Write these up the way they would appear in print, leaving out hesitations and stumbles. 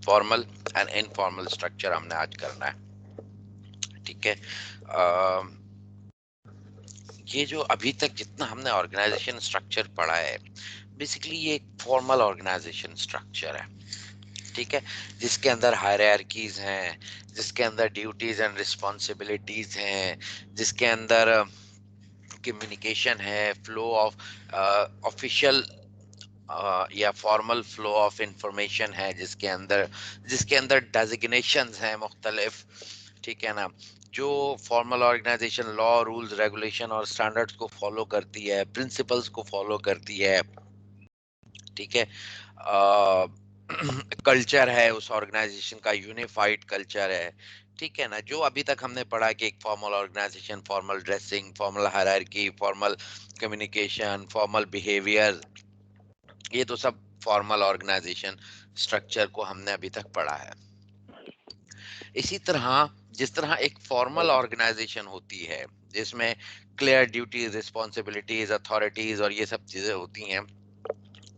Formal and informal structure हमने आज करना है, ठीक है। ये जो अभी तक जितना हमने ऑर्गेनाइजेशन स्ट्रक्चर पढ़ा है, बेसिकली ये एक फॉर्मल ऑर्गेनाइजेशन स्ट्रक्चर है, ठीक है, जिसके अंदर हायरार्कीज हैं, जिसके अंदर ड्यूटीज एंड रिस्पॉन्सिबिलिटीज हैं, जिसके अंदर कम्युनिकेशन है, फ्लो ऑफ ऑफिशियल या फॉर्मल फ्लो ऑफ इंफॉर्मेशन है, जिसके अंदर डेजिग्नेशंस हैं मुख्तलिफ, ठीक है ना, जो formal organisation law rules regulation और स्टैंडर्ड्स को फॉलो करती है, प्रिंसिपल्स को फॉलो करती है, ठीक है। कल्चर है उस ऑर्गेनाइजेशन का, यूनिफाइड कल्चर है, ठीक है ना, जो अभी तक हमने पढ़ा कि एक formal organisation, formal dressing, formal hierarchy, formal communication, formal behaviour, ये तो सब फॉर्मल ऑर्गेनाइजेशन स्ट्रक्चर को हमने अभी तक पढ़ा है। इसी तरह जिस तरह एक फॉर्मल ऑर्गेनाइजेशन होती है जिसमें क्लियर ड्यूटीज, रिस्पॉन्सिबिलिटीज, अथॉरिटीज और ये सब चीजें होती हैं,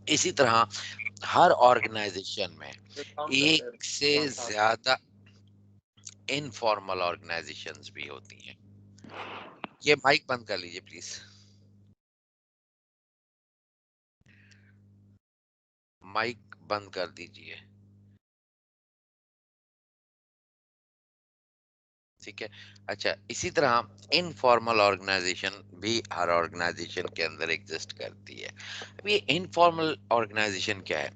इसी तरह हर ऑर्गेनाइजेशन में एक से ज्यादा इनफॉर्मल ऑर्गेनाइजेशंस भी होती हैं। ये माइक बंद कर लीजिए प्लीज, माइक बंद कर दीजिए, ठीक है। अच्छा, इसी तरह इनफॉर्मल ऑर्गेनाइजेशन भी हर ऑर्गेनाइजेशन के अंदर एग्जिस्ट करती है। अब ये इनफॉर्मल ऑर्गेनाइजेशन क्या है?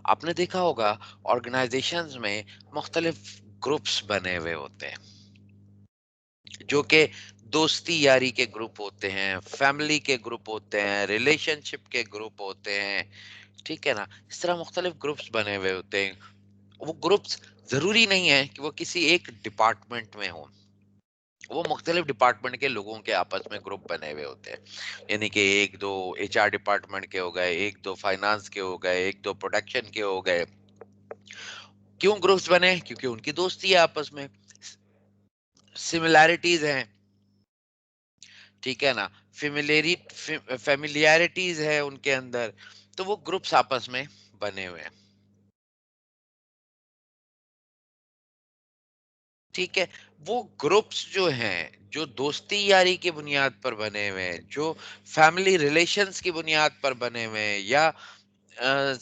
आपने देखा होगा ऑर्गेनाइजेशंस में मुख्तलिफ ग्रुप्स बने हुए होते हैं, जो कि दोस्ती यारी के ग्रुप होते हैं, फैमिली के ग्रुप होते हैं, रिलेशनशिप के ग्रुप होते हैं, ठीक है ना। इस तरह मुख्तलिफ ग्रुप्स बने हुए होते हैं। वो ग्रुप्स जरूरी नहीं है कि वो किसी एक डिपार्टमेंट में हो, वो मुख्तलिफ डिपार्टमेंट के लोगों के आपस में ग्रुप बने हुए होते हैं। यानी कि एक दो एचआर डिपार्टमेंट के हो गए, एक दो फाइनेंस के हो गए, एक दो प्रोडक्शन के हो गए। क्यों ग्रुप्स बने? क्योंकि उनकी दोस्ती है आपस में, सिमिलैरिटीज हैं, ठीक है ना, फेमिलियरिटीज है उनके अंदर, तो वो ग्रुप्स आपस में बने हुए हैं, ठीक है। वो ग्रुप्स जो हैं, जो दोस्ती यारी की बुनियाद पर बने हुए हैं, जो फैमिली रिलेशंस की बुनियाद पर बने हुए हैं, या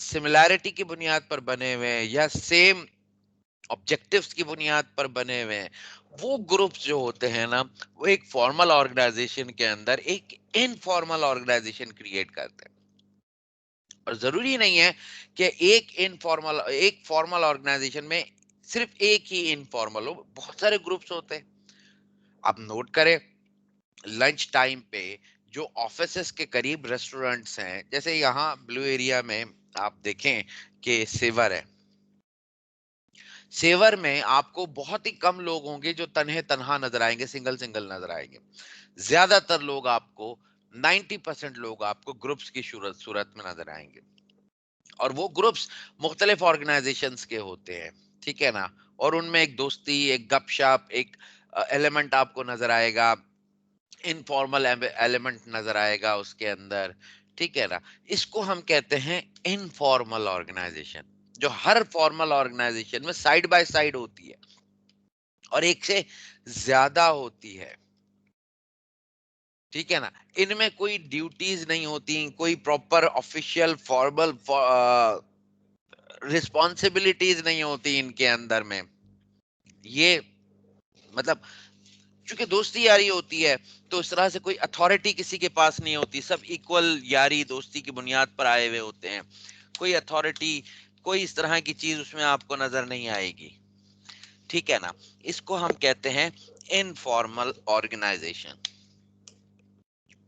सिमिलैरिटी की बुनियाद पर बने हुए हैं, या सेम ऑब्जेक्टिव्स की बुनियाद पर बने हुए हैं, वो ग्रुप्स जो होते हैं ना, वो एक फॉर्मल ऑर्गेनाइजेशन के अंदर एक इनफॉर्मल ऑर्गेनाइजेशन क्रिएट करते हैं। और जरूरी नहीं है कि एक फॉर्मल ऑर्गेनाइजेशन में सिर्फ एक ही इनफॉर्मल हो, बहुत सारे ग्रुप्स होते हैं। आप नोट करें, लंच टाइम पे जो ऑफिसेस के करीब रेस्टोरेंट्स हैं, जैसे यहाँ ब्लू एरिया में आप देखें कि सेवर है, सेवर में आपको बहुत ही कम लोग होंगे जो तन्हे तन्हा नजर आएंगे, सिंगल सिंगल नजर आएंगे। ज्यादातर लोग आपको 90% लोग आपको ग्रुप्स की सूरत सूरत में नजर आएंगे, और वो ग्रुप्स मुख्तलिफ ऑर्गेनाइजेशंस के होते हैं, ठीक है ना। और उनमें एक दोस्ती, एक गपशप, एक एलिमेंट आपको नजर आएगा, इनफॉर्मल एलिमेंट नजर आएगा उसके अंदर, ठीक है ना। इसको हम कहते हैं इनफॉर्मल ऑर्गेनाइजेशन, जो हर फॉर्मल ऑर्गेनाइजेशन में साइड बाय साइड होती है और एक से ज्यादा होती है, ठीक है ना। इनमें कोई ड्यूटीज नहीं होती, कोई प्रॉपर ऑफिशियल फॉर्मल रिस्पॉन्सिबिलिटीज नहीं होती इनके अंदर में। ये मतलब चूंकि दोस्ती यारी होती है, तो इस तरह से कोई अथॉरिटी किसी के पास नहीं होती, सब इक्वल यारी दोस्ती की बुनियाद पर आए हुए होते हैं। कोई अथॉरिटी, कोई इस तरह की चीज उसमें आपको नजर नहीं आएगी, ठीक है ना। इसको हम कहते हैं informal organisation,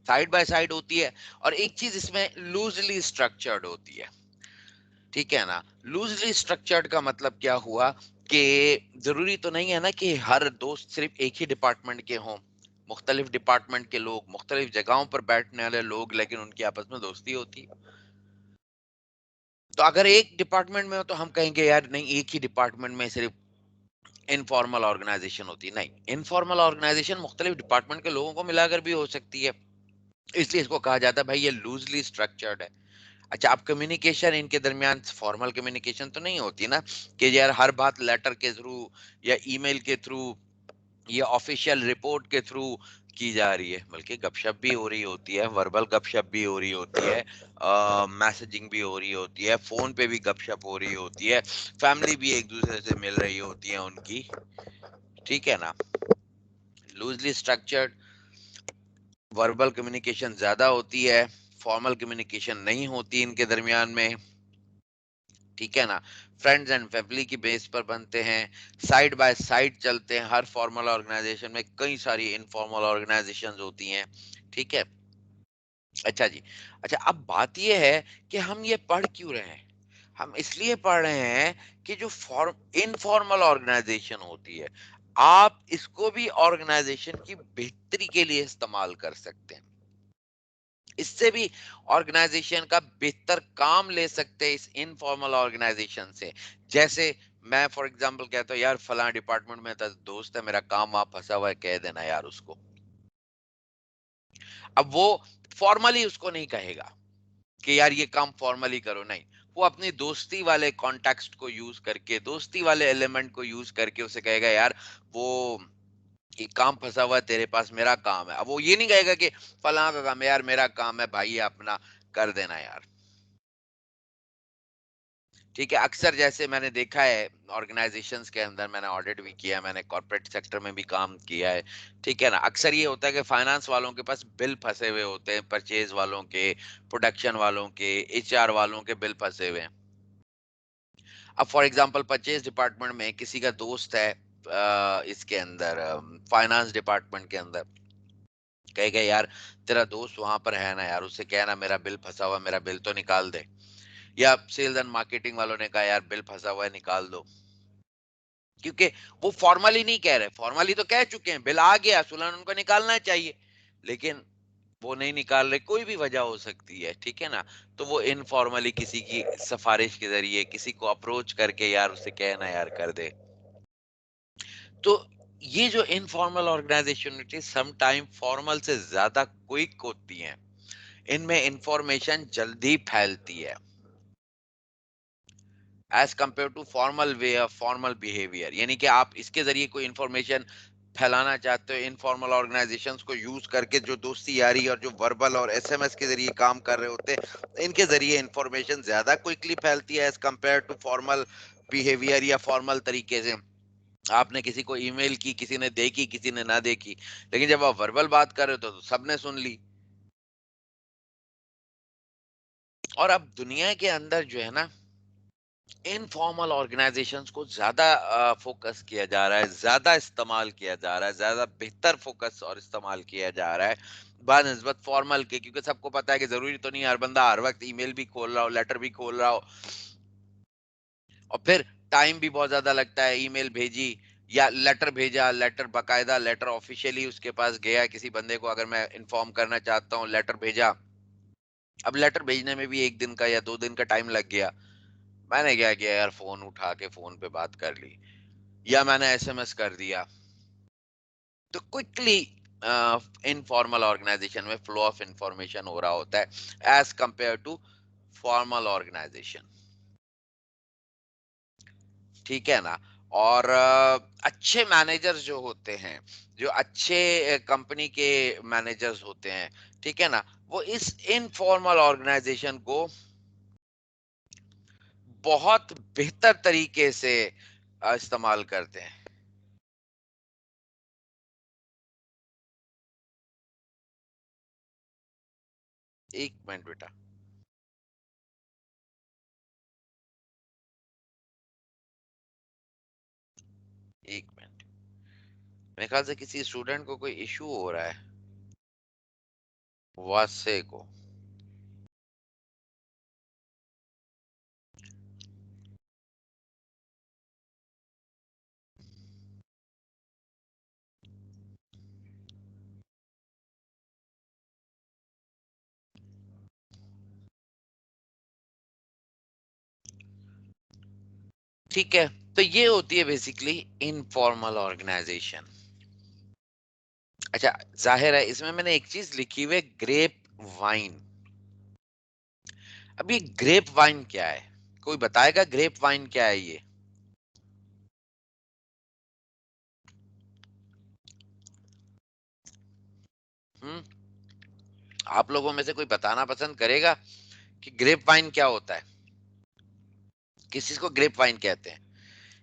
side by side होती है। और एक चीज इसमें लूजली स्ट्रक्चर्ड होती है, ठीक है ना। लूजली स्ट्रक्चर्ड का मतलब क्या हुआ कि जरूरी तो नहीं है ना कि हर दोस्त सिर्फ एक ही डिपार्टमेंट के हों। मुख्तलिफ डिपार्टमेंट के लोग, मुख्तलिफ जगहों पर बैठने वाले लोग, लेकिन उनकी आपस में दोस्ती होती है। तो अगर एक डिपार्टमेंट में हो तो हम कहेंगे यार नहीं, एक ही डिपार्टमेंट में सिर्फ इनफॉर्मल ऑर्गेनाइजेशन होती है। नहीं, इनफॉर्मल ऑर्गेनाइजेशन मुख्तलिफ डिपार्टमेंट के लोगों को मिलाकर भी हो सकती है, इसलिए इसको कहा जाता है भाई ये लूजली स्ट्रक्चर्ड है। अच्छा, अब कम्युनिकेशन इनके दरमियान फॉर्मल कम्युनिकेशन तो नहीं होती ना, कि यार हर बात लेटर के थ्रू या ईमेल के थ्रू या ऑफिशियल रिपोर्ट के थ्रू की जा रही है, बल्कि गपशप भी हो रही होती है, वर्बल गपशप भी हो रही होती है, मैसेजिंग भी हो रही होती है, फोन पे भी गपशप हो रही होती है, फैमिली भी एक दूसरे से मिल रही होती है उनकी, ठीक है ना। लूजली स्ट्रक्चर्ड वर्बल कम्युनिकेशन ज्यादा होती है, फॉर्मल कम्युनिकेशन नहीं होती इनके दरमियान में, ठीक है ना। फ्रेंड्स एंड फैमिली की बेस पर बनते हैं, साइड बाय साइड चलते हैं, हर फॉर्मल ऑर्गेनाइजेशन में कई सारी इनफॉर्मल ऑर्गेनाइजेशंस होती हैं, ठीक है। अच्छा जी। अच्छा, अब बात ये है कि हम ये पढ़ क्यों रहे हैं? हम इसलिए पढ़ रहे हैं कि जो फॉर्म इनफॉर्मल ऑर्गेनाइजेशन होती है, आप इसको भी ऑर्गेनाइजेशन की बेहतरी के लिए इस्तेमाल कर सकते हैं। इससे भी ऑर्गेनाइजेशन का बेहतर काम ले सकते हैं इस इनफॉर्मल ऑर्गेनाइजेशन से। जैसे मैं फॉर एग्जांपल कहता हूँ, यार फलां डिपार्टमेंट में तो दोस्त है मेरा, काम वहां फंसा हुआ है, कह देना यार उसको। अब वो फॉर्मली उसको नहीं कहेगा कि यार ये काम फॉर्मली करो, नहीं। वो अपनी दोस्ती वाले कॉन्टेक्स्ट को यूज करके, दोस्ती वाले एलिमेंट को यूज करके उसे कहेगा, यार वो ये काम फंसा हुआ है तेरे पास, मेरा काम है। अब वो ये नहीं कहेगा कि फलां का काम है, यार मेरा काम है भाई, ये अपना कर देना यार, ठीक है। अक्सर जैसे मैंने देखा है ऑर्गेनाइजेशंस के अंदर, मैंने ऑडिट भी किया है, मैंने कॉर्पोरेट सेक्टर में भी काम किया है, ठीक है ना। अक्सर ये होता है कि फाइनेंस वालों के पास बिल फंसे हुए होते हैं, परचेज वालों के, प्रोडक्शन वालों के, एचआर वालों के बिल फंसे हुए हैं। अब फॉर एग्जांपल परचेज डिपार्टमेंट में किसी का दोस्त है, इसके अंदर फाइनेंस डिपार्टमेंट के अंदर, कहेगा यार तेरा दोस्त वहां पर है ना यार, उससे कहना मेरा बिल फंसा हुआ है, मेरा बिल तो निकाल दे। या सेल्स एंड मार्केटिंग वालों ने कहा यार बिल फंसा हुआ है, निकाल दो। क्योंकि वो फॉर्मली नहीं कह रहे, फॉर्मली तो कह चुके हैं, बिल आ गया, सुलन उनको निकालना चाहिए, लेकिन वो नहीं निकाल रहे, कोई भी वजह हो सकती है, ठीक है ना। तो वो इनफॉर्मली किसी की सिफारिश के जरिए, किसी को अप्रोच करके यार उससे कहना यार कर दे। तो ये जो इनफॉर्मल ऑर्गेनाइजेशन होती है, सम टाइम फॉर्मल से ज्यादा क्विक होती हैं, इनमें इंफॉर्मेशन जल्दी फैलती है as compare to formal way of formal behaviour. यानी कि आप इसके जरिए कोई इंफॉर्मेशन फैलाना चाहते हो इनफॉर्मल ऑर्गेनाइजेशंस को यूज करके, जो दोस्ती यारी और जो वर्बल और एसएमएस के जरिए काम कर रहे होते हैं, इनके जरिए इंफॉर्मेशन ज्यादा क्विकली फैलती है as compare to formal behaviour या फॉर्मल तरीके से। आपने किसी को ईमेल की, किसी ने देखी, किसी ने ना देखी, लेकिन जब आप वर्बल बात कर रहे हो तो सबने सुन ली। और अब दुनिया के अंदर जो है ना, इनफॉर्मल ऑर्गेनाइजेशंस को ज्यादा फोकस किया जा रहा है, ज्यादा इस्तेमाल किया जा रहा है, ज्यादा बेहतर फोकस और इस्तेमाल किया जा रहा है बानिस्बत फॉर्मल के। क्योंकि सबको पता है कि जरूरी तो नहीं हर बंदा हर वक्त ईमेल भी खोल रहा हो, लेटर भी खोल रहा हो, और फिर टाइम भी बहुत ज्यादा लगता है। ईमेल भेजी या लेटर भेजा, लेटर बकायदा लेटर ऑफिशियली उसके पास गया, किसी बंदे को अगर मैं इन्फॉर्म करना चाहता हूँ, लेटर भेजा। अब लेटर भेजने में भी 1 दिन का या 2 दिन का टाइम लग गया। मैंने क्या किया यार, फोन उठा के फोन पे बात कर ली, या मैंने एसएमएस कर दिया। तो क्विकली इनफॉर्मल ऑर्गेनाइजेशन में फ्लो ऑफ इंफॉर्मेशन हो रहा होता है as compare to formal organisation, ठीक है ना। और अच्छे मैनेजर्स जो होते हैं, जो अच्छे कंपनी के मैनेजर्स होते हैं, ठीक है ना, वो इस इनफॉर्मल ऑर्गेनाइजेशन को बहुत बेहतर तरीके से इस्तेमाल करते हैं। 1 मिनट बेटा। 1 मिनट। मेरे ख्याल से किसी स्टूडेंट को कोई इशू हो रहा है, वासे को। ठीक है। तो ये होती है बेसिकली इनफॉर्मल ऑर्गेनाइजेशन। अच्छा, जाहिर है इसमें मैंने एक चीज लिखी हुई है, ग्रेप वाइन। अब ये ग्रेप वाइन क्या है, कोई बताएगा ग्रेप वाइन क्या है ये? हम्म, आप लोगों में से कोई बताना पसंद करेगा कि ग्रेप वाइन क्या होता है, किस चीज को ग्रेप वाइन कहते हैं?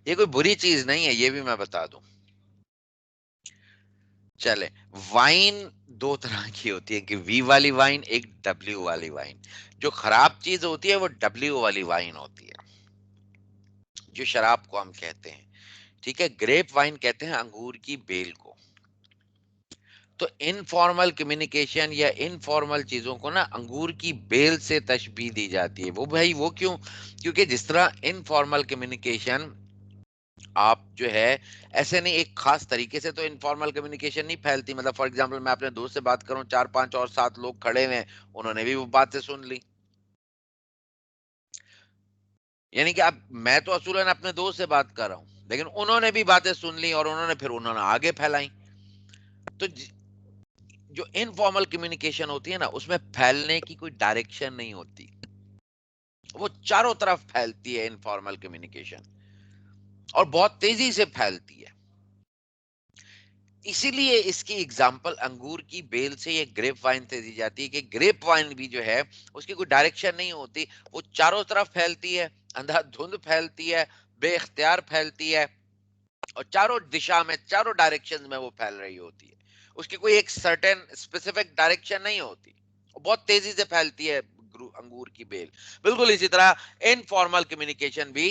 ये कोई बुरी चीज नहीं है, ये भी मैं बता दूं। चले, वाइन दो तरह की होती है, कि वी वाली वाइन, एक डब्ल्यू वाली वाइन। जो खराब चीज होती है वो डब्ल्यू वाली वाइन होती है, जो शराब को हम कहते हैं। ठीक है, ग्रेप वाइन कहते हैं अंगूर की बेल को। तो इनफॉर्मल कम्युनिकेशन या इनफॉर्मल चीजों को ना अंगूर की बेल से तशबीह दी जाती है। वो भाई वो क्यों? क्योंकि जिस तरह इनफॉर्मल कम्युनिकेशन आप जो है ऐसे नहीं, एक खास तरीके से तो इनफॉर्मल कम्युनिकेशन नहीं फैलती। मतलब फॉर एग्जांपल मैं अपने दोस्त से बात करूं, चार पांच और सात लोग खड़े हुए हैं, उन्होंने भी वो बातें सुन ली। यानी कि अब मैं तो असूलन अपने दोस्त से बात कर रहा हूं, लेकिन उन्होंने भी बातें सुन ली और उन्होंने आगे फैलाई। तो जो इनफॉर्मल कम्युनिकेशन होती है ना, उसमें फैलने की कोई डायरेक्शन नहीं होती, वो चारों तरफ फैलती है इनफॉर्मल कम्युनिकेशन, और बहुत तेजी से फैलती है। इसीलिए इसकी एग्जाम्पल अंगूर की बेल से, ये ग्रेप वाइन से दी जाती है, कि ग्रेप वाइन भी जो है उसकी कोई डायरेक्शन नहीं होती, वो चारों तरफ फैलती है, अंधाधुंध फैलती है, बेख्तियार फैलती है, और चारों दिशा में, चारों डायरेक्शन में वो फैल रही होती है। उसकी कोई एक सर्टेन स्पेसिफिक डायरेक्शन नहीं होती, वो बहुत तेजी से फैलती है अंगूर की बेल। बिल्कुल इसी तरह इनफॉर्मल कम्युनिकेशन भी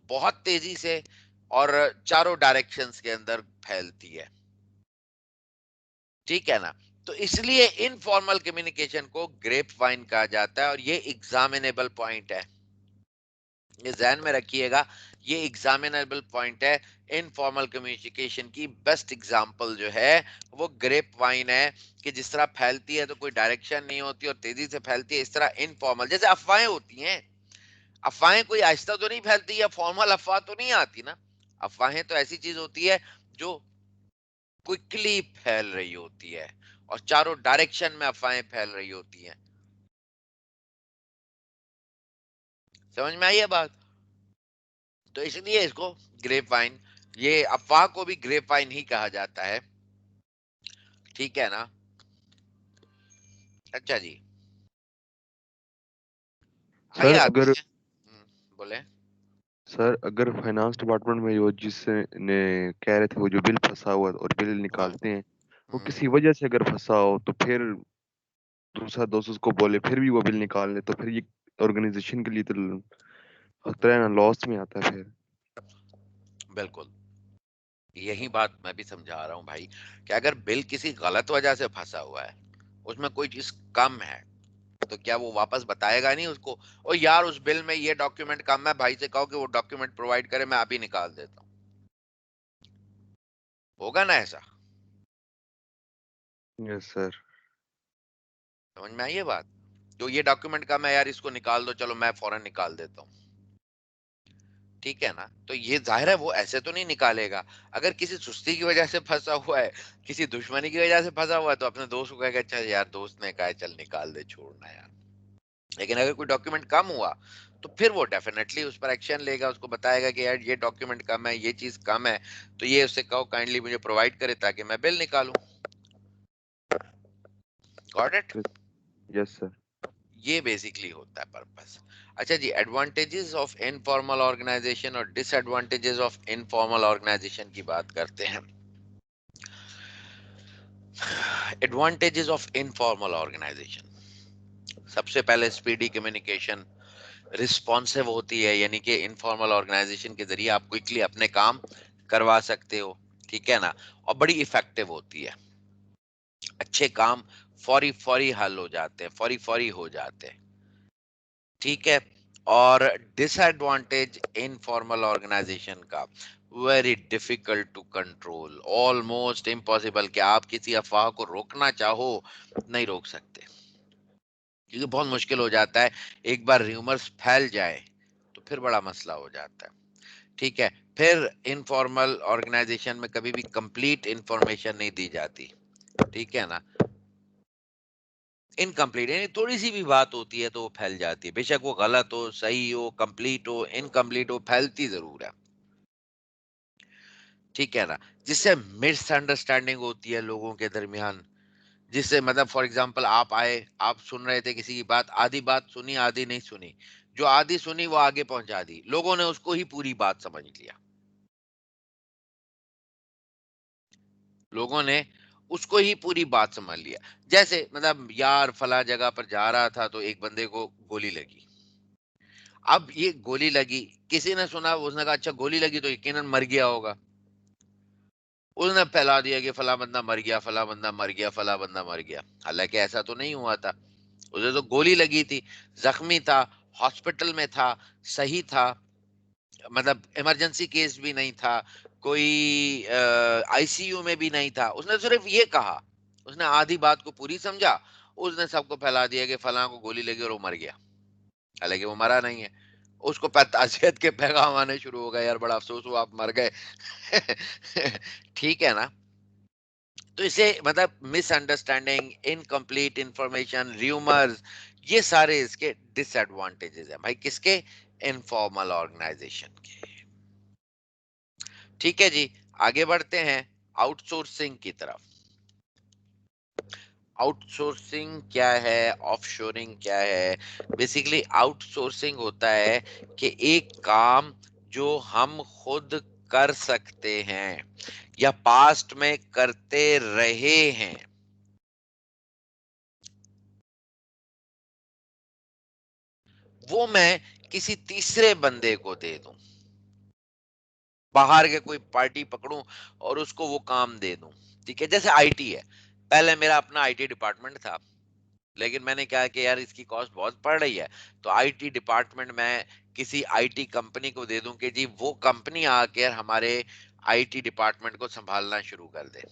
बहुत तेजी से और चारों डायरेक्शंस के अंदर फैलती है। ठीक है ना? तो इसलिए इनफॉर्मल कम्युनिकेशन को ग्रेप वाइन कहा जाता है, और ये एग्जामिनेबल पॉइंट है, ये ध्यान में रखिएगा, ये एग्जामिनेबल पॉइंट है। इनफॉर्मल कम्युनिकेशन की बेस्ट एग्जांपल जो है वो ग्रेप वाइन है, कि जिस तरह फैलती है तो कोई डायरेक्शन नहीं होती और तेजी से फैलती है, इस तरह इनफॉर्मल, जैसे अफवाहें होती हैं, अफवाहें कोई आहिस्ता तो नहीं फैलती, या फॉर्मल अफवाह तो नहीं आती ना। अफवाहें तो ऐसी चीज होती है जो क्विकली फैल रही होती है, और चारों डायरेक्शन में अफवाहें फैल रही होती हैं। समझ में आई है बात? तो इसलिए इसको ग्रेप वाइन, ये अफवाह को भी ग्रेप वाइन ही कहा जाता है। ठीक है ना? अच्छा जी, आइए सर आते अगर हैं। बोले। सर अगर फाइनेंस डिपार्टमेंट में वो जिसने कह रहे थे वो जो बिल फंसा हुआ है और बिल हम्म, निकालते हैं, वो हम्म, किसी वजह से अगर फंसा हो तो फिर दूसरा दोस्त उसको बोले फिर भी वो बिल निकाल ले, तो फिर ये ऑर्गेनाइजेशन के लिए तो होता है ना, लॉस में आता है फिर। बिल्कुल यही बात मैं भी समझा रहा हूँ भाई, कि अगर बिल किसी गलत वजह से फंसा हुआ है, उसमें कोई चीज कम है, तो क्या वो वापस बताएगा नहीं उसको? ओ यार, उस बिल में ये डॉक्यूमेंट कम है, भाई से कहो कि वो डॉक्यूमेंट प्रोवाइड करे, मैं अभी निकाल देता हूँ। होगा ना ऐसा? Yes sir. समझ में आई ये बात? तो ये डॉक्यूमेंट कम है यार, इसको निकाल दो, चलो मैं फौरन निकाल देता हूँ। ठीक है ना? तो ये जाहिर है वो ऐसे तो नहीं निकालेगा। अगर किसी सुस्ती की वजह से फंसा हुआ है, किसी दुश्मनी की वजह से फंसा हुआ है, तो अपने दोस्त को कहेगा अच्छा यार, दोस्त ने कहा है, चल निकाल दे, छोड़ना यार। लेकिन अगर कोई डॉक्यूमेंट कम हुआ, तो फिर वो डेफिनेटली उस पर एक्शन लेगा, उसको बताएगा कि यार ये डॉक्यूमेंट कम है, ये चीज कम है, तो ये उससे कहो काइंडली मुझे प्रोवाइड करे, ताकि मैं बिल निकालूं। Got it? Yes sir. ये बेसिकली होता है पर्पस। अच्छा जी, एडवांटेजेस ऑफ इनफॉर्मल ऑर्गेनाइजेशन और डिसएडवांटेजेस ऑफ इनफॉर्मल ऑर्गेनाइजेशन की बात करते हैं। एडवांटेजेस ऑफ इनफॉर्मल ऑर्गेनाइजेशन, सबसे पहले स्पीडी कम्युनिकेशन, रिस्पॉन्सिव होती है, यानी कि इनफॉर्मल ऑर्गेनाइजेशन के जरिए आप क्विकली अपने काम करवा सकते हो। ठीक है ना? और बड़ी इफेक्टिव होती है, अच्छे काम फौरी फौरी हल हो जाते हैं, फौरी फौरी हो जाते हैं। ठीक है? और डिसएडवांटेज इनफॉर्मल ऑर्गेनाइजेशन का, very difficult to control, almost impossible, कि आप किसी अफवाह को रोकना चाहो नहीं रोक सकते, क्योंकि बहुत मुश्किल हो जाता है। एक बार र्यूमर्स फैल जाए तो फिर बड़ा मसला हो जाता है। ठीक है? फिर इनफॉर्मल ऑर्गेनाइजेशन में कभी भी कंप्लीट इंफॉर्मेशन नहीं दी जाती। ठीक है ना? इनकम्प्लीट, यानी थोड़ी सी भी बात होती है तो वो फैल जाती है, बेशक वो गलत हो, सही हो, कंप्लीट हो, इनकम्प्लीट हो, फैलती जरूर है। ठीक है ना? जिससे मिसअंडरस्टैंडिंग होती है लोगों के दरमियान, जिससे मतलब फॉर एग्जांपल आप आए, आप सुन रहे थे किसी की बात, आधी बात सुनी, आधी नहीं सुनी, जो आधी सुनी वो आगे पहुंचा दी, लोगों ने उसको ही पूरी बात समझ लिया, लोगों ने उसको ही पूरी बात समझ लिया। जैसे मतलब यार फला जगह पर जा रहा था तो एक बंदे को गोली लगी। अब ये गोली लगी, किसी ने सुना, उसने कहा अच्छा गोली लगी तो यकीनन मर गया होगा, उसने फैला दिया कि फला बंदा मर गया, फला बंदा मर गया, फला बंदा मर गया। हालांकि ऐसा तो नहीं हुआ था, उसे तो गोली लगी थी, जख्मी था, हॉस्पिटल में था, सही था, मतलब इमरजेंसी केस भी नहीं था, कोई आईसीयू में भी नहीं था, उसने सिर्फ ये कहा, उसने आधी बात को पूरी समझा, उसने सबको फैला दिया कि फला को गोली लगी और वो मर गया। हालांकि वो मरा नहीं है, उसको ताज़ियत के पैगाम आने शुरू हो गए, यार बड़ा अफसोस हुआ आप मर गए। ठीक है ना? तो इसे मतलब मिसअंडरस्टैंडिंग, इनकम्प्लीट इंफॉर्मेशन, र्यूमर्स, ये सारे इसके डिसएडवांटेजेस हैं भाई, किसके? इनफॉर्मल ऑर्गेनाइजेशन के। ठीक है जी, आगे बढ़ते हैं आउटसोर्सिंग की तरफ। आउटसोर्सिंग क्या है, ऑफशोरिंग क्या है? बेसिकली आउटसोर्सिंग होता है कि एक काम जो हम खुद कर सकते हैं या पास्ट में करते रहे हैं, वो मैं किसी तीसरे बंदे को दे दूं, बाहर के कोई पार्टी पकड़ूं और उसको वो काम दे दूं। ठीक है, जैसे आईटी है, पहले मेरा अपना आईटी डिपार्टमेंट था, लेकिन मैंने कहा कि यार इसकी कॉस्ट बहुत पड़ रही है, तो आईटी डिपार्टमेंट मैं किसी आईटी कंपनी को दे दूं कि जी वो कंपनी आकर हमारे आईटी डिपार्टमेंट को संभालना शुरू कर दे।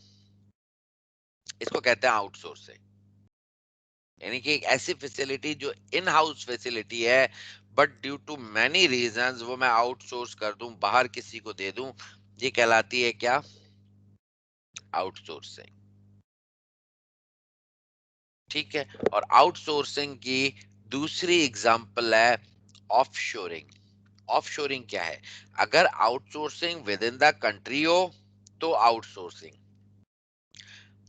इसको कहते हैं आउटसोर्सिंग, यानी कि एक ऐसी फैसिलिटी जो इन हाउस फैसिलिटी है, but due to many reasons वो मैं आउटसोर्स कर दूं, बाहर किसी को दे दूं, ये कहलाती है क्या? आउटसोर्सिंग। ठीक है, और आउटसोर्सिंग की दूसरी एग्जांपल है ऑफशोरिंग। ऑफशोरिंग क्या है? अगर outsourcing with in the country हो तो आउटसोर्सिंग,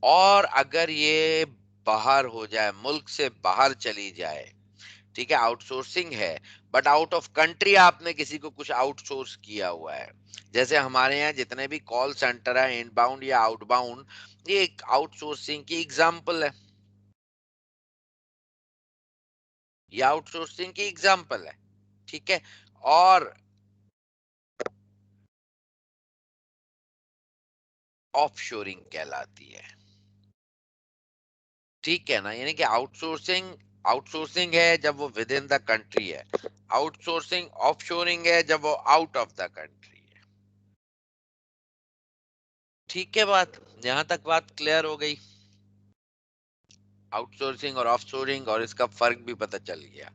और अगर ये बाहर हो जाए, मुल्क से बाहर चली जाए, ठीक है, आउटसोर्सिंग है, बट आउट ऑफ कंट्री आपने किसी को कुछ आउटसोर्स किया हुआ है। जैसे हमारे यहाँ जितने भी कॉल सेंटर है, इनबाउंड या आउटबाउंड, ये एक आउटसोर्सिंग की एग्जांपल है, ये आउटसोर्सिंग की एग्जांपल है। ठीक है, और ऑफशोरिंग कहलाती है। ठीक है ना? यानी कि आउटसोर्सिंग, आउटसोर्सिंग है जब वो विद इन द कंट्री है, आउटसोर्सिंग ऑफशोरिंग है जब वो आउट ऑफ द कंट्री है। ठीक है, बात यहां तक बात क्लियर हो गई, आउटसोर्सिंग और ऑफशोरिंग, और इसका फर्क भी पता चल गया।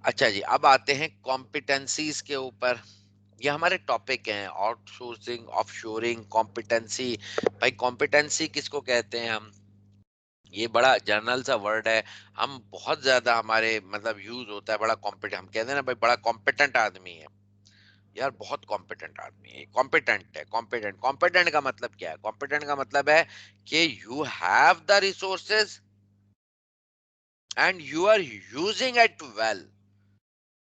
अच्छा जी, अब आते हैं कॉम्पिटेंसीज के ऊपर। ये हमारे टॉपिक हैं, आउटसोर्सिंग, ऑफशोरिंग, कॉम्पिटेंसी। भाई कॉम्पिटेंसी किसको कहते हैं हम? ये बड़ा जनरल सा वर्ड है, हम बहुत ज्यादा हमारे मतलब यूज होता है, बड़ा कॉम्पिटेंट, हम कहते हैं ना भाई बड़ा कॉम्पिटेंट आदमी है, यार बहुत कॉम्पिटेंट आदमी है, कॉम्पिटेंट है। कॉम्पिटेंट, कॉम्पिटेंट का मतलब क्या है? कॉम्पिटेंट का मतलब है कि you have the resources and you are using it well,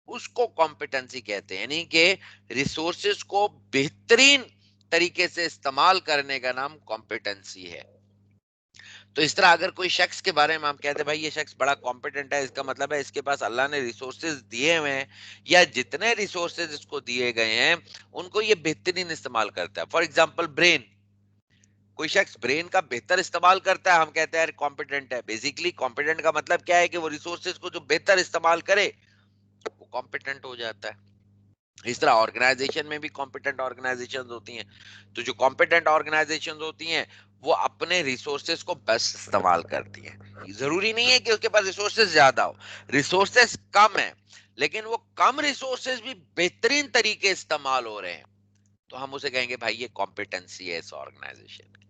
उसको कॉम्पिटेंसी कहते हैं। यानी कि रिसोर्सेज को बेहतरीन तरीके से इस्तेमाल करने का नाम कॉम्पिटेंसी है। तो इस तरह अगर कोई शख्स के बारे में हम कहते हैं भाई ये शख्स बड़ा कॉम्पिटेंट है, इसका मतलब है इसके पास अल्लाह ने रिसोर्सेज दिए हुए हैं, या जितने रिसोर्सेज इसको दिए गए हैं उनको ये बेहतरीन इस्तेमाल करता है। फॉर एग्जांपल ब्रेन, कोई शख्स ब्रेन का बेहतर इस्तेमाल करता है, हम कहते हैं कॉम्पिटेंट है। बेसिकली कॉम्पिटेंट का मतलब क्या है कि वो रिसोर्सेज को जो बेहतर इस्तेमाल करे वो कॉम्पिटेंट हो जाता है। इस तरह ऑर्गेनाइजेशन में भी कॉम्पिटेंट ऑर्गेनाइजेशंस होती हैं, तो जो कॉम्पिटेंट ऑर्गेनाइजेशंस होती हैं वो अपने रिसोर्सेज को बेस्ट इस्तेमाल करती हैं। जरूरी नहीं है कि उसके पास रिसोर्सेज ज्यादा हो, रिसोर्सेज कम है लेकिन वो कम रिसोर्सेज भी बेहतरीन तरीके इस्तेमाल हो रहे हैं, तो हम उसे कहेंगे भाई ये कॉम्पिटेंसी है इस ऑर्गेनाइजेशन की।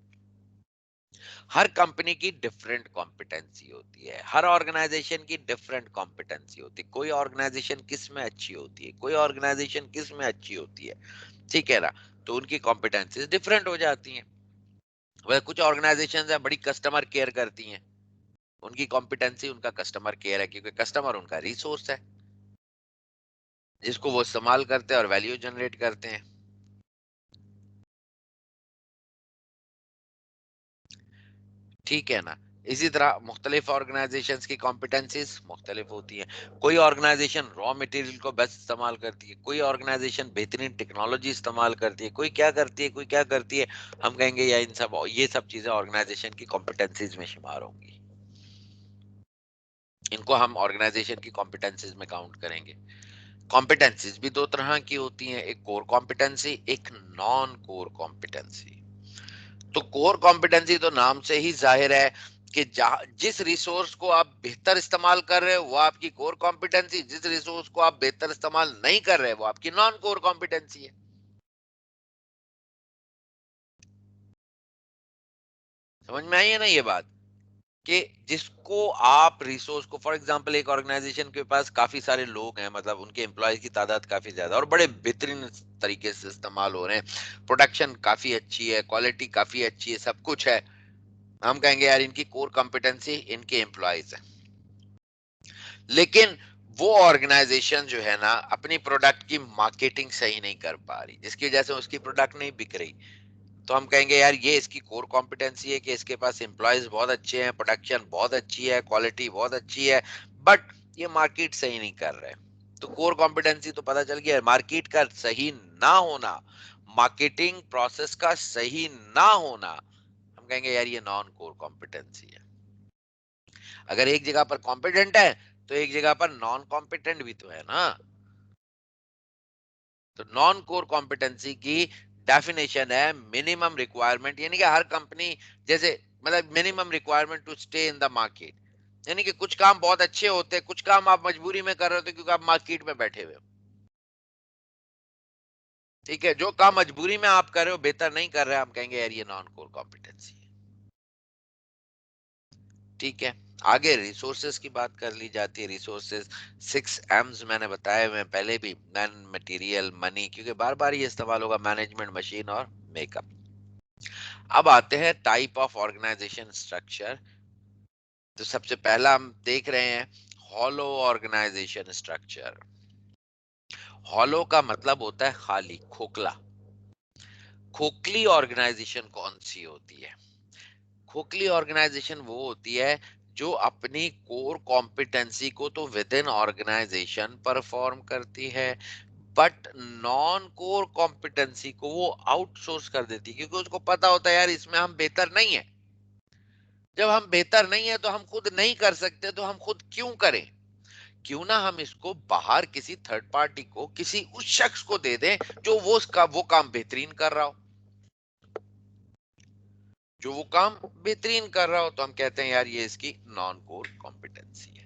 हर कंपनी की डिफरेंट कॉम्पिटेंसी होती है, हर ऑर्गेनाइजेशन की डिफरेंट कॉम्पिटेंसी होती है। कोई ऑर्गेनाइजेशन किस में अच्छी होती है, कोई ऑर्गेनाइजेशन किस में अच्छी होती है, ठीक है ना। तो उनकी कॉम्पिटेंसीज डिफरेंट हो जाती हैं। वह कुछ ऑर्गेनाइजेशन है बड़ी कस्टमर केयर करती हैं, उनकी कॉम्पिटेंसी उनका कस्टमर केयर है, क्योंकि कस्टमर उनका रिसोर्स है जिसको वो इस्तेमाल करते हैं और वैल्यू जनरेट करते हैं। ठीक है ना। इसी तरह मुख्तलिफ ऑर्गेनाइजेशंस की कॉम्पिटेंसीज मुख्तलिफ होती हैं। कोई ऑर्गेनाइजेशन रॉ मटेरियल को बेस्ट इस्तेमाल करती है, कोई ऑर्गेनाइजेशन बेहतरीन टेक्नोलॉजी इस्तेमाल करती है, कोई क्या करती है, कोई क्या करती है। हम कहेंगे या इन सब ये सब चीजें ऑर्गेनाइजेशन की कॉम्पिटेंसीज में शुमार होंगी। इनको हम ऑर्गेनाइजेशन की कॉम्पिटेंसीज में काउंट करेंगे। कॉम्पिटेंसीज भी दो तरह की होती हैं, एक कोर कॉम्पिटेंसी, एक नॉन कोर कॉम्पिटेंसी। तो कोर कॉम्पिटेंसी तो नाम से ही जाहिर है कि जिस रिसोर्स को आप बेहतर इस्तेमाल कर रहे हो वो आपकी कोर कॉम्पिटेंसी, जिस रिसोर्स को आप बेहतर इस्तेमाल नहीं कर रहे वो आपकी नॉन कोर कॉम्पिटेंसी है। समझ में आई है ना ये बात, कि जिसको आप रिसोर्स को, फॉर एग्जांपल एक ऑर्गेनाइजेशन के पास काफी सारे लोग हैं, मतलब उनके एम्प्लॉयज की तादाद काफी ज्यादा और बड़े बेहतरीन तरीके से इस्तेमाल हो रहे हैं, प्रोडक्शन काफी अच्छी है, क्वालिटी काफी अच्छी है, सब कुछ है। हम कहेंगे यार इनकी कोर कॉम्पिटेंसी इनके एम्प्लॉयज है। लेकिन वो ऑर्गेनाइजेशन जो है ना अपनी प्रोडक्ट की मार्केटिंग सही नहीं कर पा रही, जिसकी वजह से उसकी प्रोडक्ट नहीं बिक रही। तो हम कहेंगे यार ये इसकी कोर कॉम्पिटेंसी है कि इसके पास एम्प्लॉयज बहुत अच्छे हैं, प्रोडक्शन बहुत अच्छी है, क्वालिटी बहुत अच्छी है, बट ये मार्केट सही नहीं कर रहे। तो कोर कॉम्पिटेंसी तो पता चल गया, मार्केट का सही ना होना, मार्केटिंग प्रोसेस का सही ना होना, हम कहेंगे यार ये नॉन कोर कॉम्पिटेंसी है। अगर एक जगह पर कॉम्पिटेंट है तो एक जगह पर नॉन कॉम्पिटेंट भी तो है ना। तो नॉन कोर कॉम्पिटेंसी की डेफिनेशन है मिनिमम रिक्वायरमेंट, यानी कि हर कंपनी जैसे, मतलब minimum requirement to stay in the market, यानी कि कुछ काम बहुत अच्छे होते हैं, कुछ काम आप मजबूरी में कर रहे होते क्योंकि आप मार्केट में बैठे हुए हो। ठीक है, जो काम मजबूरी में आप कर रहे हो, बेहतर नहीं कर रहे, हम कहेंगे यार ये नॉन कोर कॉम्पिटेंसी है। ठीक है। आगे रिसोर्सेज की बात कर ली जाती है। रिसोर्सेज 6 M's मैंने बताए हुए हैं पहले भी, मैन, मटेरियल, मनी, क्योंकि बार बार ये इस्तेमाल होगा, मैनेजमेंट, मशीन और मेकअप। अब आते हैं टाइप ऑफ ऑर्गेनाइजेशन स्ट्रक्चर। तो सबसे पहला हम देख रहे हैं हॉलो ऑर्गेनाइजेशन स्ट्रक्चर। हॉलो का मतलब होता है खाली, खोखला। खोखली ऑर्गेनाइजेशन कौन सी होती है? खोखली ऑर्गेनाइजेशन वो होती है जो अपनी कोर कॉम्पिटेंसी को तो विद इन ऑर्गेनाइजेशन परफॉर्म करती है, बट नॉन कोर कॉम्पिटेंसी को वो आउटसोर्स कर देती है, क्योंकि उसको पता होता है यार इसमें हम बेहतर नहीं है। जब हम बेहतर नहीं है तो हम खुद नहीं कर सकते, तो हम खुद क्यों करें? क्यों ना हम इसको बाहर किसी थर्ड पार्टी को, किसी उस शख्स को दे दें जो वो काम बेहतरीन कर रहा हो, जो वो काम बेहतरीन कर रहा हो। तो हम कहते हैं यार ये इसकी नॉन कोर कॉम्पिटेंसी है।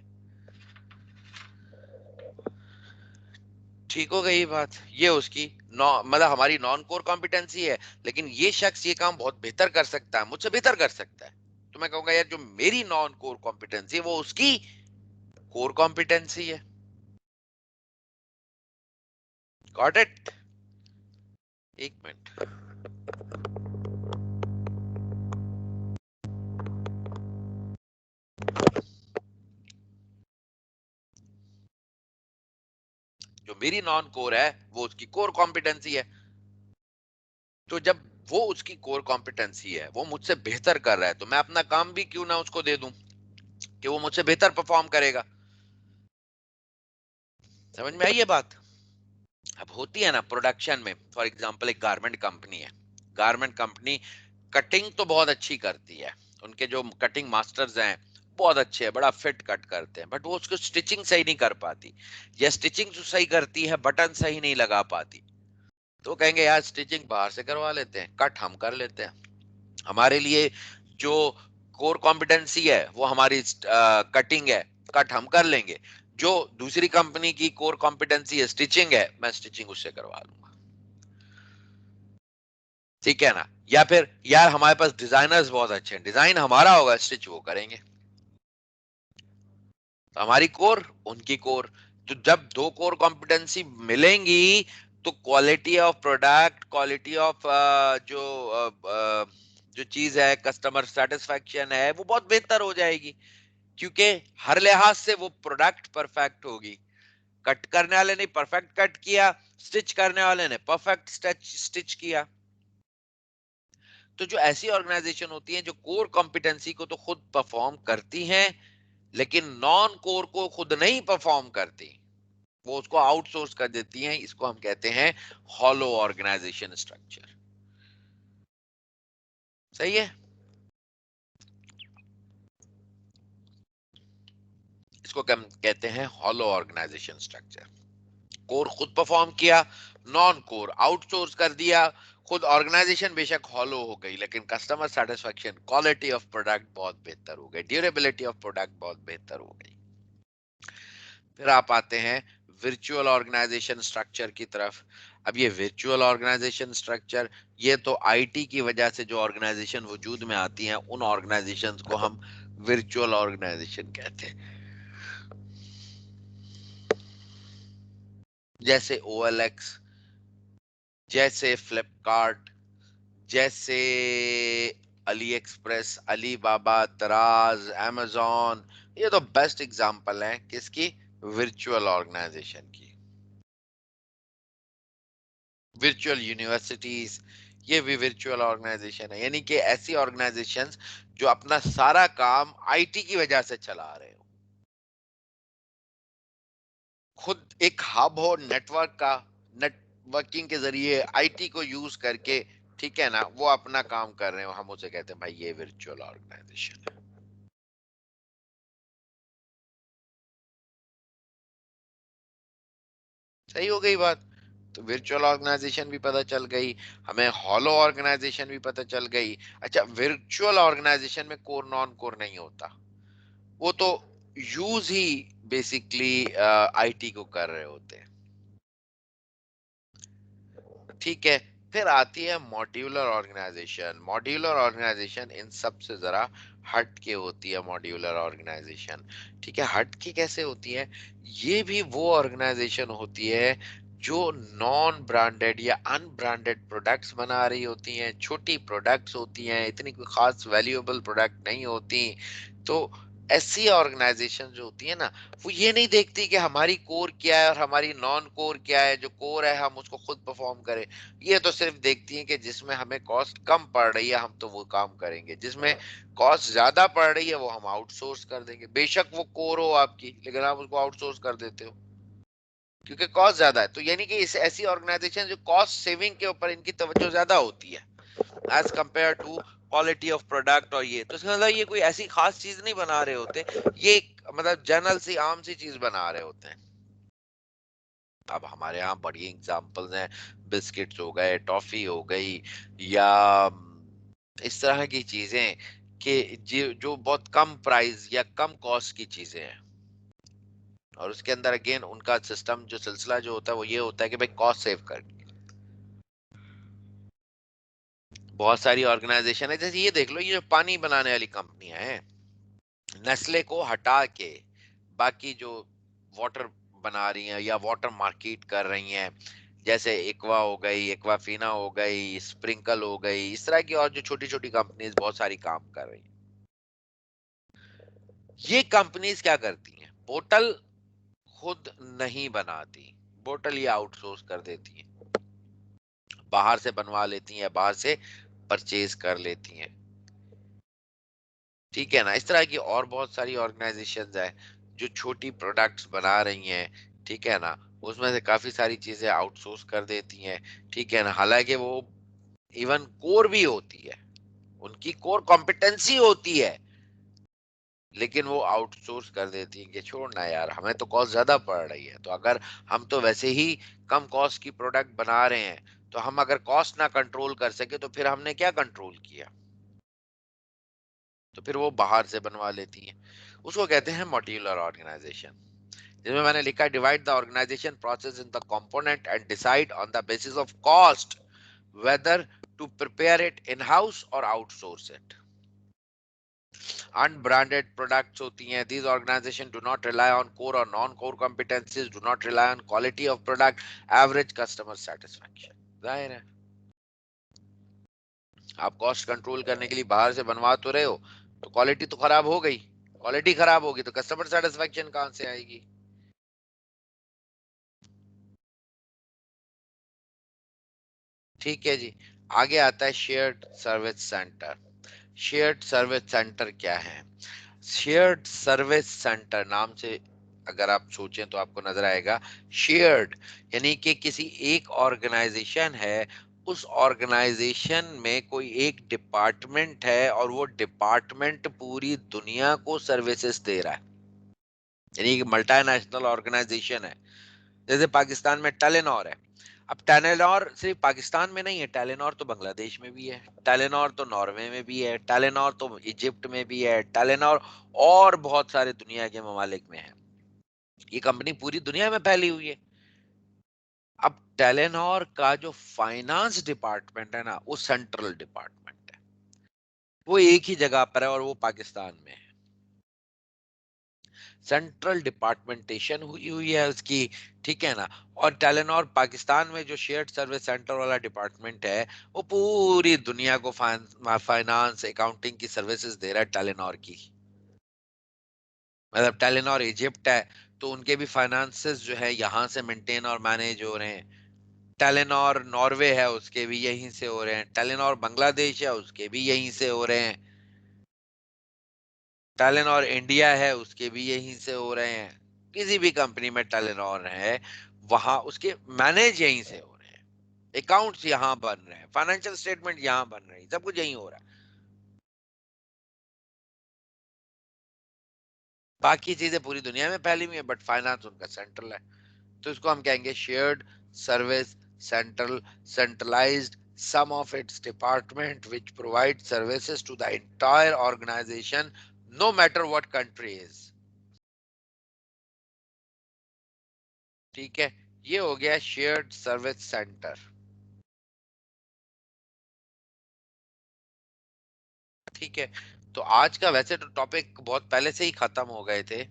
ठीक हो गई बात, ये उसकी मतलब हमारी नॉन कोर कॉम्पिटेंसी है, लेकिन ये शख्स ये काम बहुत बेहतर कर सकता है, मुझसे बेहतर कर सकता है। तो मैं कहूंगा यार जो मेरी नॉन कोर कॉम्पिटेंसी है वो उसकी कोर कॉम्पिटेंसी है। Got it? एक मिनट। जो मेरी नॉन कोर है वो उसकी कोर कॉम्पिटेंसी है। तो जब वो उसकी कोर कॉम्पिटेंसी है, वो मुझसे बेहतर कर रहा है, तो मैं अपना काम भी क्यों ना उसको दे दूं कि वो मुझसे बेहतर परफॉर्म करेगा। समझ में आई ये बात? अब होती है ना प्रोडक्शन में, फॉर एग्जांपल एक गारमेंट कंपनी है। गारमेंट कंपनी कटिंग तो बहुत अच्छी करती है, उनके जो कटिंग मास्टर्स हैं बहुत अच्छे हैं, बड़ा फिट कट करते हैं, बट वो उसको स्टिचिंग सही नहीं कर पाती, या स्टिचिंग जो सही करती है बटन सही नहीं लगा पाती। तो कहेंगे यार स्टिचिंग बाहर से करवा लेते हैं, कट हम कर लेते हैं। हमारे लिए जो कोर कॉम्पिटेंसी है वो हमारी कटिंग है, कट हम कर लेंगे। जो दूसरी कंपनी की कोर कॉम्पिटेंसी है स्टिचिंग है, मैं स्टिचिंग उससे करवा लूंगा। ठीक है ना। या फिर यार हमारे पास डिजाइनर्स बहुत अच्छे हैं, डिजाइन हमारा होगा, स्टिच वो करेंगे। तो हमारी कोर, उनकी कोर, तो जब दो कोर कॉम्पिटेंसी मिलेंगी तो quality of product, quality of जो जो चीज है, कस्टमर सेटिस्फेक्शन है, वो बहुत बेहतर हो जाएगी। क्योंकि हर लिहाज से वो प्रोडक्ट परफेक्ट होगी। कट करने वाले ने परफेक्ट कट किया, स्टिच करने वाले ने परफेक्ट स्टिच किया। तो जो ऐसी ऑर्गेनाइजेशन होती हैं जो कोर कॉम्पिटेंसी को तो खुद परफॉर्म करती हैं, लेकिन नॉन कोर को खुद नहीं परफॉर्म करती, वो उसको आउटसोर्स कर देती हैं, इसको हम कहते हैं हॉलो ऑर्गेनाइजेशन स्ट्रक्चर। सही है। इसको हम कहते हैं हॉलो ऑर्गेनाइजेशन स्ट्रक्चर। कोर खुद परफॉर्म किया, नॉन कोर आउटसोर्स कर दिया। खुद ऑर्गेनाइजेशन बेशक हॉलो हो गई, लेकिन customer satisfaction, quality of product बहुत बेहतर हो गई, ड्यूरेबिलिटी ऑफ प्रोडक्ट बहुत बेहतर हो गई। फिर आप आते हैं वर्चुअल ऑर्गेनाइजेशन स्ट्रक्चर की तरफ। अब ये वर्चुअल ऑर्गेनाइजेशन स्ट्रक्चर, ये तो आईटी की वजह से जो ऑर्गेनाइजेशन वजूद में आती हैं, उन ऑर्गेनाइजेशंस को हम वर्चुअल ऑर्गेनाइजेशन कहते हैं। जैसे ओएलएक्स, जैसे फ्लिपकार्ट, जैसे अली एक्सप्रेस, अली बाबा, दराज, amazon, ये तो बेस्ट एग्जांपल हैं किसकी, वर्चुअल ऑर्गेनाइजेशन की। वर्चुअल यूनिवर्सिटीज, ये भी वर्चुअल ऑर्गेनाइजेशन है, यानी कि ऐसी ऑर्गेनाइजेशंस जो अपना सारा काम आईटी की वजह से चला रहे हो। खुद एक हब हो नेटवर्क का, नेटवर्किंग के जरिए आईटी को यूज करके, ठीक है ना, वो अपना काम कर रहे हो, हम उसे कहते हैं भाई ये वर्चुअल ऑर्गेनाइजेशन है। सही हो गई बात। तो वर्चुअल ऑर्गेनाइजेशन भी पता चल गई, हमें हॉलो ऑर्गेनाइजेशन भी पता चल गई। अच्छा, वर्चुअल ऑर्गेनाइजेशन में कोर नॉन कोर नहीं होता, वो तो यूज ही बेसिकली आईटी को कर रहे होते हैं। ठीक है। फिर आती है मॉड्यूलर ऑर्गेनाइजेशन। मॉड्यूलर ऑर्गेनाइजेशन इन सब से जरा हट के होती है मॉड्यूलर ऑर्गेनाइजेशन। ठीक है, हट के कैसे होती है, ये भी वो ऑर्गेनाइजेशन होती है जो नॉन ब्रांडेड या अनब्रांडेड प्रोडक्ट्स बना रही होती हैं, छोटी प्रोडक्ट्स होती हैं, इतनी कोई खास वैल्यूएबल प्रोडक्ट नहीं होती। तो ऐसी ऑर्गेनाइजेशन जो होती है ना, वो ये नहीं देखती कि हमारी कोर क्या है और हमारी नॉन कोर क्या है, जो कोर है हम उसको खुद परफॉर्म करें। ये तो सिर्फ देखती है कि जिसमें हमें कॉस्ट कम पड़ रही है हम तो वो काम करेंगे, जिसमें कॉस्ट ज्यादा पड़ रही है वो हम आउटसोर्स कर देंगे, बेशक वो कोर हो आपकी, लेकिन आप उसको आउटसोर्स कर देते हो क्योंकि कॉस्ट ज्यादा है। तो यानी कि इस ऐसी ऑर्गेनाइजेशन जो कॉस्ट सेविंग के ऊपर इनकी तवज्जो ज्यादा होती है as compare to quality of product. और ये तो इसका मतलब ये कोई ऐसी खास चीज नहीं बना रहे होते, ये मतलब जनरल सी आम सी चीज बना रहे होते हैं। अब हमारे यहाँ बड़ी एग्जांपल्स हैं, बिस्किट्स हो गए, टॉफी हो गई, या इस तरह की चीजें कि जो बहुत कम प्राइस या कम कॉस्ट की चीजें हैं। और उसके अंदर अगेन उनका सिस्टम जो सिलसिला जो होता है वो ये होता है कि भाई कॉस्ट सेव कर। बहुत सारी ऑर्गेनाइजेशन है, जैसे ये देख लो, ये जो पानी बनाने वाली कंपनियां हैं, नेस्ले को हटा के बाकी जो वाटर बना रही हैं या वाटर मार्केट कर रही हैं, जैसे एक्वा हो गई, एक्वाफीना हो गई, स्प्रिंकल हो गई, इस तरह की और जो छोटी छोटी कंपनीज बहुत सारी काम कर रही हैं, ये कंपनीज क्या करती हैं, बोतल खुद नहीं बनाती, बोतल ये आउटसोर्स कर देती हैं, बाहर से बनवा लेती हैं, बाहर से परचेज कर लेती हैं। ठीक है ना, इस तरह की और बहुत सारी ऑर्गेनाइजेशंस हैं जो छोटी प्रोडक्ट्स बना रही हैं। ठीक है ना, उसमें से काफी सारी चीजें आउटसोर्स कर देती हैं। ठीक है ना, हालांकि वो इवन कोर भी होती है, उनकी कोर कॉम्पिटेंसी होती है, लेकिन वो आउटसोर्स कर देती है कि छोड़ना यार, हमें तो कॉस्ट ज्यादा पड़ रही है, तो अगर हम तो वैसे ही कम कॉस्ट की प्रोडक्ट बना रहे हैं, तो हम अगर कॉस्ट ना कंट्रोल कर सके तो फिर हमने क्या कंट्रोल किया, तो फिर वो बाहर से बनवा लेती हैं। उसको कहते हैं मॉड्यूलर ऑर्गेनाइजेशन, जिसमें मैंने लिखा है divide the organisation process in the component and decide on the basis of cost whether to prepare it in-house or outsource it. Unbranded products होती हैं. These organizations do not rely on core or non-core competencies, do not rely on quality of product, average customer satisfaction. जाहिर है आप cost control करने के लिए बाहर से बनवा तो रहे हो, तो क्वालिटी तो खराब हो गई. क्वालिटी खराब होगी तो कस्टमर सेटिस्फेक्शन कहां से आएगी? ठीक है जी. आगे आता है shared service centre. Shared service centre क्या है? शेयर्ड सर्विस सेंटर नाम से अगर आप सोचें तो आपको नजर आएगा शेयर्ड यानी कि किसी एक ऑर्गेनाइजेशन है, उस ऑर्गेनाइजेशन में कोई एक डिपार्टमेंट है और वो डिपार्टमेंट पूरी दुनिया को सर्विसेज दे रहा है. यानी कि मल्टीनेशनल ऑर्गेनाइजेशन है. जैसे पाकिस्तान में टेलेनॉर है. अब टेलेनॉर सिर्फ पाकिस्तान में नहीं है, टेलेनॉर तो बांग्लादेश में भी है, टेलेनॉर तो नॉर्वे में भी है, टेलेनॉर तो इजिप्ट में भी है, टेलेनॉर और बहुत सारे दुनिया के ममालिक में है. ये कंपनी पूरी दुनिया में फैली हुई है. अब टेलेनॉर का जो फाइनेंस डिपार्टमेंट है ना, वो सेंट्रल डिपार्टमेंट है. वो एक ही जगह पर है और वो पाकिस्तान में है. सेंट्रल डिपार्टमेंटेशन हुई हुई है उसकी. ठीक है ना. और टेलेनॉर पाकिस्तान में जो शेयर्ड सर्विस सेंटर वाला डिपार्टमेंट है, वो पूरी दुनिया को फाइनेंस अकाउंटिंग की सर्विसेज दे रहा है टेलेनॉर की. मतलब टेलेनॉर इजिप्ट है तो उनके भी फाइनेंसेस जो है यहाँ से मेंटेन और मैनेज हो रहे हैं. टेलेनॉर नॉर्वे है उसके भी यहीं से हो रहे हैं. टेलेनॉर बांग्लादेश है उसके भी यहीं से हो रहे हैं. टेलेनॉर इंडिया है उसके भी यहीं से हो रहे हैं. किसी भी कंपनी में टेलेनॉर है वहां उसके मैनेज यहीं से हो रहे हैं. अकाउंट्स यहाँ बन रहे हैं, फाइनेंशियल स्टेटमेंट यहाँ बन रहे हैं, सब कुछ यहीं हो रहा है. बाकी चीजें पूरी दुनिया में फैली हुई है बट फाइनेंस उनका सेंट्रल है. तो इसको हम कहेंगे shared service central. Centralised some of its department which provide services to the entire organization no matter what country is. ठीक है. ये हो गया शेयर्ड सर्विस सेंटर. ठीक है. तो आज का वैसे तो टॉपिक बहुत पहले से ही खत्म हो गए थे.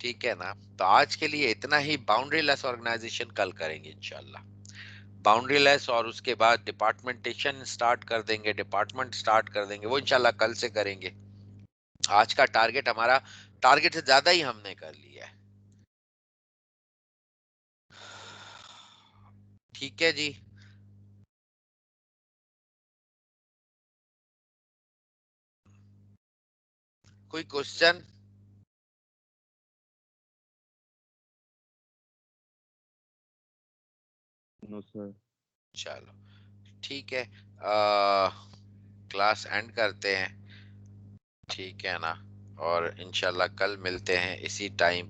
ठीक है ना. तो आज के लिए इतना ही. बाउंड्री लेस ऑर्गेनाइजेशन कल करेंगे इंशाल्लाह. बाउंड्री लेस और उसके बाद डिपार्टमेंटेशन स्टार्ट कर देंगे, डिपार्टमेंट स्टार्ट कर देंगे, वो इंशाल्लाह कल से करेंगे. आज का टारगेट हमारा टारगेट से ज्यादा ही हमने कर लिया है. ठीक है जी. कोई क्वेश्चन? No sir. चलो ठीक है. क्लास एंड करते हैं. ठीक है ना. और इंशाल्लाह कल मिलते हैं इसी टाइम.